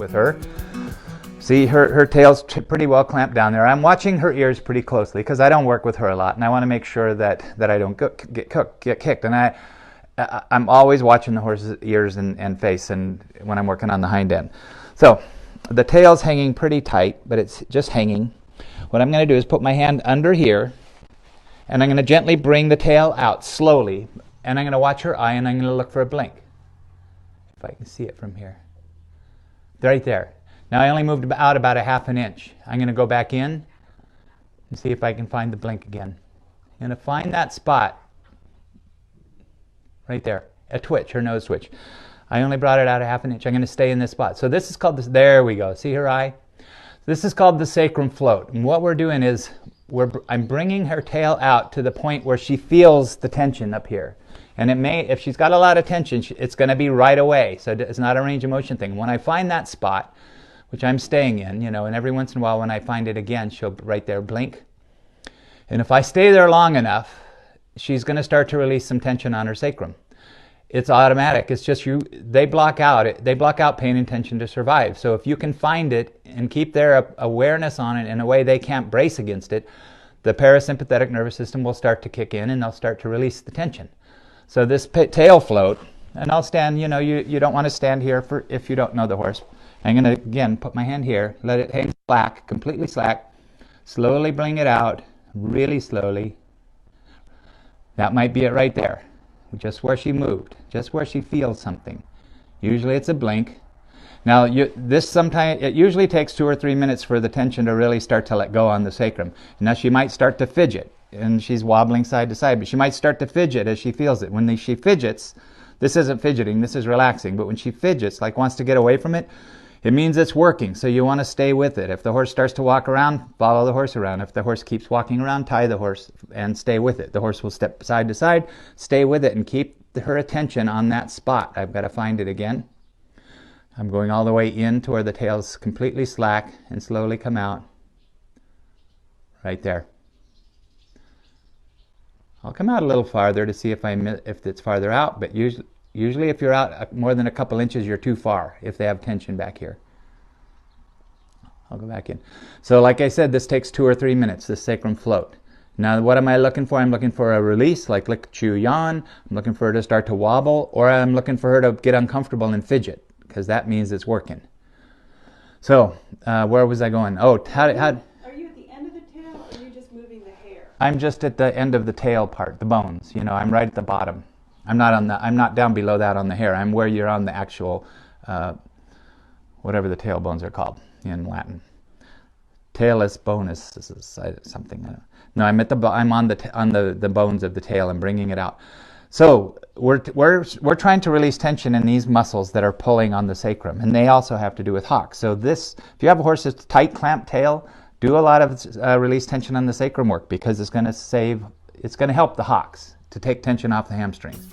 with her. See, her tail's pretty well clamped down there. I'm watching her ears pretty closely because I don't work with her a lot, and I want to make sure that I don't get kicked. And I'm always watching the horse's ears and face, and when I'm working on the hind end. So the tail's hanging pretty tight, but it's just hanging. What I'm going to do is put my hand under here, and I'm going to gently bring the tail out slowly, and I'm going to watch her eye, and I'm going to look for a blink. If I can see it from here. Right there. Now I only moved out about a ½ inch. I'm going to go back in and see if I can find the blink again. I'm going to find that spot right there, a twitch, her nose twitch. I only brought it out a ½ inch. I'm going to stay in this spot. So this is called this. There we go. See her eye? This is called the sacrum float. And what we're doing is I'm bringing her tail out to the point where she feels the tension up here. And it may, if she's got a lot of tension, it's going to be right away. So it's not a range of motion thing. When I find that spot, which I'm staying in, you know, and every once in a while when I find it again, she'll right there blink. And if I stay there long enough, she's going to start to release some tension on her sacrum. It's automatic. It's just they block out pain and tension to survive. So if you can find it and keep their awareness on it in a way they can't brace against it, the parasympathetic nervous system will start to kick in and they'll start to release the tension. So this tail float, and I'll stand, you know, you don't want to stand here if you don't know the horse. I'm going to, again, put my hand here, let it hang slack, completely slack, slowly bring it out, really slowly. That might be it right there, just where she moved, just where she feels something. Usually it's a blink. Now, it usually takes 2 or 3 minutes for the tension to really start to let go on the sacrum. Now she might start to fidget, and she's wobbling side to side, but she might start to fidget as she feels it. When she fidgets, this isn't fidgeting, this is relaxing, but when she fidgets, like wants to get away from it, it means it's working, so you want to stay with it. If the horse starts to walk around, follow the horse around. If the horse keeps walking around, tie the horse and stay with it. The horse will step side to side, stay with it, and keep her attention on that spot. I've got to find it again. I'm going all the way in to where the tail's completely slack and slowly come out. Right there. I'll come out a little farther to see if it's farther out, but usually if you're out more than a couple inches, you're too far if they have tension back here. I'll go back in. So like I said, this takes 2 or 3 minutes, this sacrum float. Now what am I looking for? I'm looking for a release, like lick, chew, yawn. I'm looking for her to start to wobble, or I'm looking for her to get uncomfortable and fidget, because that means it's working. So where was I going? Oh, how Are you at the end of the tail, or are you just moving the hair? I'm just at the end of the tail part, the bones. You know, I'm right at the bottom. I'm not down below that on the hair. I'm where you're on the actual, whatever the tail bones are called in Latin. Tailless bonus is something. No, I'm on the bones of the tail and bringing it out. So we're trying to release tension in these muscles that are pulling on the sacrum, and they also have to do with hocks. So if you have a horse that's tight clamped tail, do a lot of release tension on the sacrum work, because it's going to help the hocks to take tension off the hamstrings.